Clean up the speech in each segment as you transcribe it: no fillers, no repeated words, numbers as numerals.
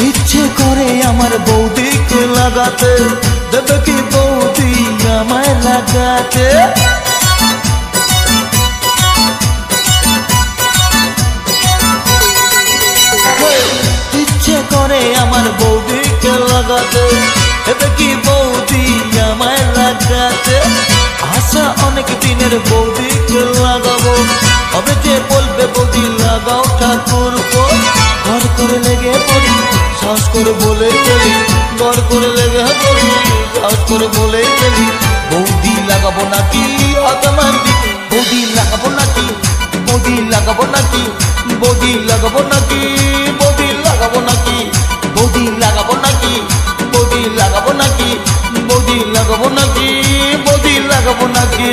ইচ্ছে করে আমার বৌদিকে লাগাতে, দেবে কি বৌদি আমায় লাগাতে? ইচ্ছে করে আমার বৌদিকে লাগাতে, দেবে কি বৌদি আমায় লাগাতে? আশা অনেক দিনের বৌদিকে লাগাবো, তবে যে বলবে বৌদি লাগাও ঠাকুর ঘর করে লেগে পড়ি, সাহস করে বলে ফেলি, ঘর করে লেগে পড়ি, সাহস করে বলে ফেলি। বৌদি লাগাবো নাকি আতমান্দি, বৌদি লাগাবো নাকি, বৌদি লাগাবো নাকি, বৌদি লাগাবো নাকি, বৌদি লাগাবো নাকি, বৌদি লাগাবো নাকি, বৌদি লাগাবো নাকি, বৌদি লাগাবো নাকি, বৌদি লাগাবো নাকি?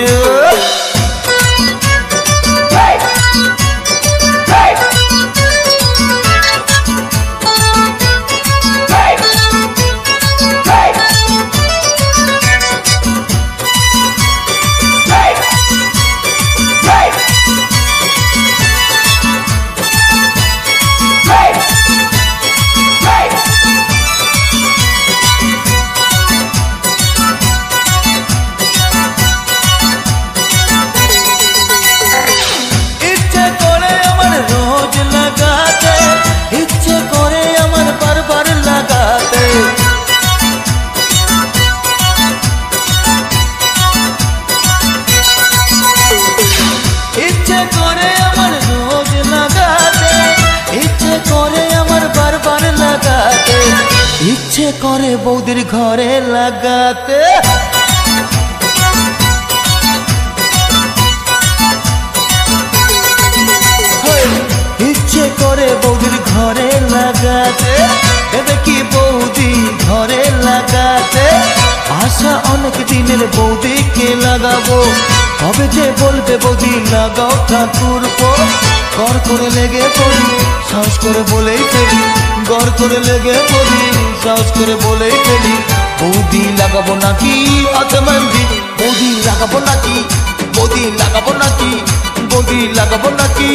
ইচ্ছে করে বৌদির ঘরে লাগাতে, ইচ্ছে করে বৌদির ঘরে লাগাতে, দেবে কি বৌদি ঘরে লাগাতে? আশা অনেক দিনের বৌদিকে লাগাবো, তবে যে বলবে বৌদি লাগাও ঠাকুর ঘর করে লেগে পড়ি, সাহস করে বলেই ফেলি, ঘর করে লেগে পড়ি, সাহস করে বলেই ফেলি। বৌদি লাগাবো নাকি আতমান্দি, বৌদি লাগাবো নাকি, বৌদি লাগাবো নাকি, বৌদি লাগাবো নাকি,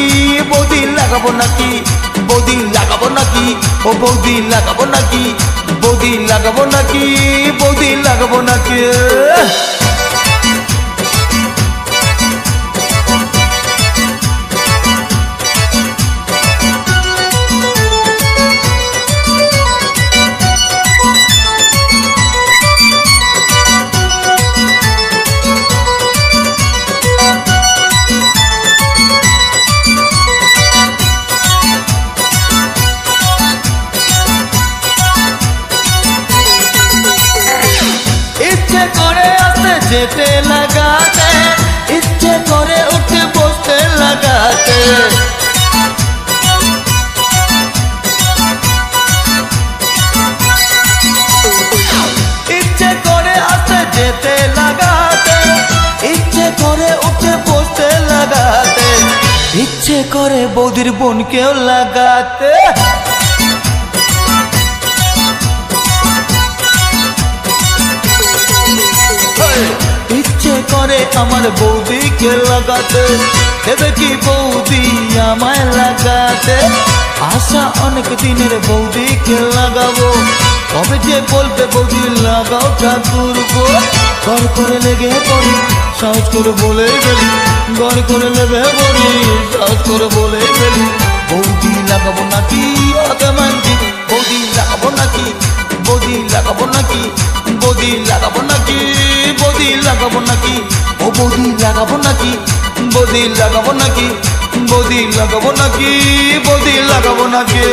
বৌদি লাগাবো নাকি, বৌদি লাগাবো নাকি, ও বৌদি লাগাবো নাকি, বৌদি লাগাবো নাকি, বৌদি লাগাবো নাকি? ইচ্ছে করে আসতে যেতে লাগাতে, ইচ্ছে করে উঠে বসতে লাগাতে, ইচ্ছে করে আসতে যেতে লাগাতে, ইচ্ছে করে উঠে বসতে লাগাতে, ইচ্ছে করে বৌদির বোনকেও লাগাতে। ইচ্ছে করে আমার বৌদিকে লাগাতে, দেবে কি বৌদি আমায় লাগাতে? আশা অনেক দিনের বৌদিকে লাগাবো, তবে যে বলবে বৌদি লাগাও ঠাকুর ঘর করে লেগে পড়ি, সাহস করে বলে ফেলি, ঘর করে লেগে পড়ি, সাহস করে বলে ফেলি। বৌদি লাগাবো নাকি আতমান্দি, বৌদি লাগাবো নাকি, বৌদি লাগাবো নাকি, বৌদি লাগাবো নাকি, বৌদি লাগাবো নাকি, ও বৌদি লাগাবো নাকি, বৌদি লাগাবো নাকি, বৌদি লাগাবো নাকি, বৌদি লাগাবো নাকি?